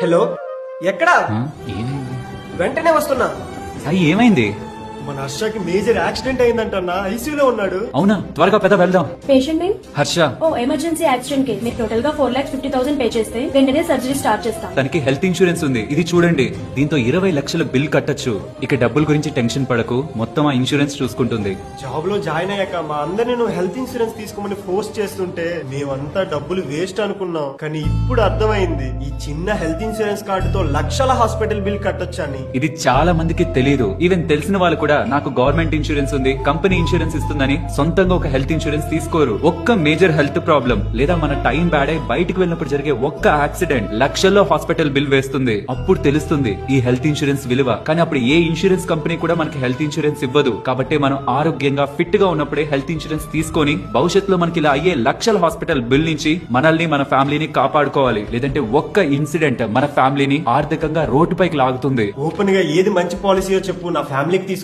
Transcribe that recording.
Hello, ఎక్కడా? ఏమైంది వెంటనే వస్తున్నా. సాయి? ఏమైంది? మన హర్షకి మేజర్ యాక్సిడెంట్ అయిందంటన్నా, ఐసీయూలో ఉన్నాడు. అవునా? త్వరగా పెద్ద వెళ్దాం. Patient name? హర్ష. ఓ ఎమర్జెన్సీ యాక్సిడెంట్ కేసు. మీరు టోటల్ గా 4,50,000 పే చేస్తే వెంటనే సర్జరీ స్టార్ట్ చేస్తాం. తనకి హెల్త్ ఇన్సూరెన్స్ ఉంది, ఇది చూడండి. దీంతో 20 లక్షల బిల్ కట్టొచ్చు. ఇక డబ్బుల గురించి టెన్షన్ పడకు, మొత్తం ఆ ఇన్సూరెన్స్ చూసుకుంటుంది. జాబ్ లో జాయిన్ అయ్యాక మా అందరిని నువ్వు హెల్త్ ఇన్సూరెన్స్ తీసుకోమని ఫోర్స్ చేస్తుంటే మేమంతా డబ్బులు వేస్ట్ అనుకున్నాం. కానీ ఇప్పుడు అర్థమైంది, ఈ చిన్న హెల్త్ ఇన్సూరెన్స్ కార్డుతో లక్షల హాస్పిటల్ బిల్ కట్టొచ్చని. ఇది చాలా మందికి తెలియదు. ఈవెన్ తెలిసిన వాళ్ళు కూడా నాకు గవర్నమెంట్ ఇన్సూరెన్స్ ఉంది, కంపెనీ ఇన్సూరెన్స్ ఇస్తుందని సొంతంగా ఒక హెల్త్ ఇన్సూరెన్స్ తీసుకోరు. ఒక్క మేజర్ హెల్త్ ప్రాబ్లం లేదా మన టైం బ్యాడ్ అయి బయటకు వెళ్ళినప్పుడు జరిగే ఒక్క యాక్సిడెంట్ లక్షల్లో హాస్పిటల్ బిల్ వేస్తుంది. అప్పుడు తెలుస్తుంది ఈ హెల్త్ ఇన్సూరెన్స్ విలువ. కానీ అప్పుడు ఏ ఇన్సూరెన్స్ కంపెనీ కూడా మనకి హెల్త్ ఇన్సూరెన్స్ ఇవ్వదు. కాబట్టి మనం ఆరోగ్యంగా ఫిట్ గా ఉన్నప్పుడే హెల్త్ ఇన్సూరెన్స్ తీసుకొని భవిష్యత్తులో మనకి ఇలా అయ్యే లక్షల హాస్పిటల్ బిల్ నుంచి మనల్ని మన ఫ్యామిలీని కాపాడుకోవాలి. లేదంటే ఒక్క ఇన్సిడెంట్ మన ఫ్యామిలీని ఆర్థికంగా రోడ్డుపైకి లాగుతుంది. ఓపెన్ గా ఏది మంచి పాలసీయో చెప్పు, నా ఫ్యామిలీకి తీసుకు.